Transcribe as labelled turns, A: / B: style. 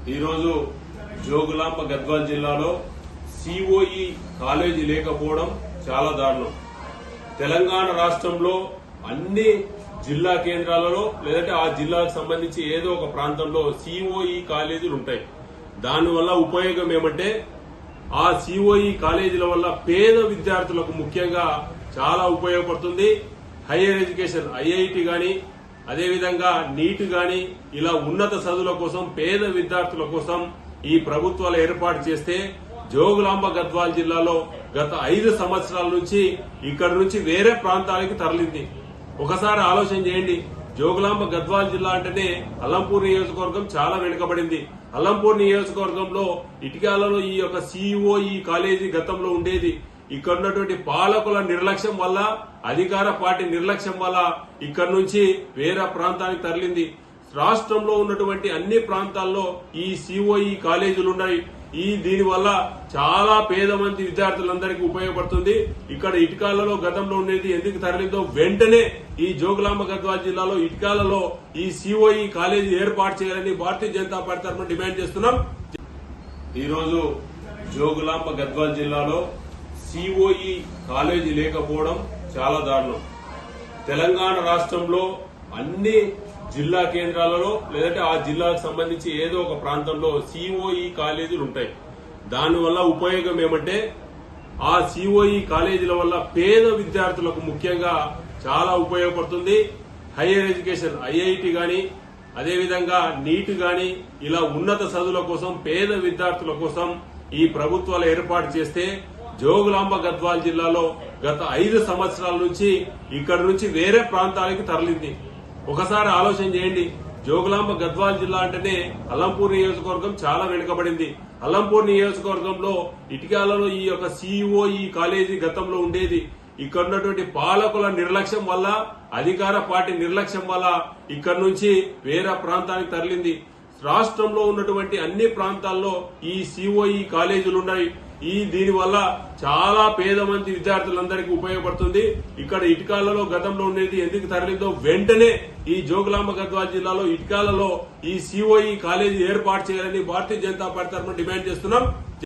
A: ఈరోజు జోగులాంబ గద్వాల్ జిల్లాలో COE college లేకపోవడం చాలా దారుణం. తెలంగాణ రాష్ట్రంలో అన్ని జిల్లా కేంద్రాలలో లేదంటే ఆ జిల్లాకు సంబంధించి ఏదో ఒక ప్రాంతంలో సిఓఈ కాలేజీలు ఉంటాయి. దానివల్ల ఉపయోగం ఏమంటే ఆ సిఓఈ కాలేజీల వల్ల పేద విద్యార్థులకు ముఖ్యంగా చాలా ఉపయోగపడుతుంది. హైయర్ ఎడ్యుకేషన్ ఐఐటి గాని అదేవిధంగా నీట్ గాని ఇలా ఉన్నత చదువుల కోసం పేద విద్యార్థుల కోసం ఈ ప్రభుత్వాలు ఏర్పాటు చేస్తే జోగులాంబ గద్వాల్ జిల్లాలో గత 5 సంవత్సరాల నుంచి ఇక్కడ నుంచి వేరే ప్రాంతాలకు తరలింది. ఒకసారి ఆలోచన చేయండి. జోగులాంబ గద్వాల్ జిల్లా అంటేనే అల్లంపూర్ నియోజకవర్గం చాలా వెనుకబడింది. అల్లంపూర్ నియోజకవర్గంలో ఇటికాలలో ఈ యొక్క సిఓఈ కాలేజీ గతంలో ఉండేది. ఇక్కడ ఉన్నటువంటి పాలకుల నిర్లక్ష్యం వల్ల, అధికార పార్టీ నిర్లక్ష్యం వల్ల ఇక్కడ నుంచి వేరే ప్రాంతానికి తరలింది. రాష్ట్రంలో ఉన్నటువంటి అన్ని ప్రాంతాల్లో ఈ సిఓఈ కాలేజీలు ఉన్నాయి. దీనివల్ల చాలా పేద మంది విద్యార్థులందరికీ ఉపయోగపడుతుంది. ఇక్కడ ఇటుకాలలో గతంలో ఉండేది ఎందుకు తరలిందో వెంటనే ఈ జోగులాంబ గద్వాల్ జిల్లాలో ఇటుకాలలో ఈ సిఓఈ కాలేజీ ఏర్పాటు చేయాలని భారతీయ జనతా పార్టీ తరఫున డిమాండ్ చేస్తున్నాం. ఈరోజు జోగులాంబ గద్వాల్ జిల్లాలో సిఓఈ కాలేజీ లేకపోవడం చాలా దారుణం. తెలంగాణ రాష్ట్రంలో అన్ని జిల్లా కేంద్రాలలో లేదంటే ఆ జిల్లాకు సంబంధించి ఏదో ఒక ప్రాంతంలో సిఓఈ కాలేజీలు ఉంటాయి. దానివల్ల ఉపయోగం ఏమంటే ఆ సిఓఈ కాలేజీల వల్ల పేద విద్యార్థులకు ముఖ్యంగా చాలా ఉపయోగపడుతుంది. హైయర్ ఎడ్యుకేషన్ ఐఐటి గాని అదేవిధంగా నీట్ గాని ఇలా ఉన్నత చదువుల కోసం పేద విద్యార్థుల కోసం ఈ ప్రభుత్వాలు ఏర్పాటు చేస్తే జోగులాంబ గద్వాల్ జిల్లాలో గత 5 సంవత్సరాల నుంచి ఇక్కడ నుంచి వేరే ప్రాంతాలకు తరలింది. ఒకసారి ఆలోచన చేయండి. జోగులాంబ గద్వాల్ జిల్లా అంటేనే అల్లంపూర్ నియోజకవర్గం చాలా వెనుకబడింది. అల్లంపూర్ నియోజకవర్గంలో ఇటికాలలో ఈ యొక్క సిఓఈ కాలేజీ గతంలో ఉండేది. ఇక్కడ ఉన్నటువంటి పాలకుల నిర్లక్ష్యం వల్ల, అధికార పార్టీ నిర్లక్ష్యం వల్ల ఇక్కడ నుంచి వేరే ప్రాంతానికి తరలింది. రాష్ట్రంలో ఉన్నటువంటి అన్ని ప్రాంతాల్లో ఈ సిఓఈ కాలేజీలు ఉన్నాయి. దీనివల్ల చాలా పేద మంది విద్యార్థులందరికీ ఉపయోగపడుతుంది. ఇక్కడ ఇటుకాలలో గతంలో ఉండేది ఎందుకు తరలిందో వెంటనే ఈ జోగులాంబ గద్వాల్ జిల్లాలో ఇటుకాలలో ఈ సిఓఈ కాలేజీ ఏర్పాటు చేయాలని భారతీయ జనతా పార్టీ తరఫున డిమాండ్ చేస్తున్నాం.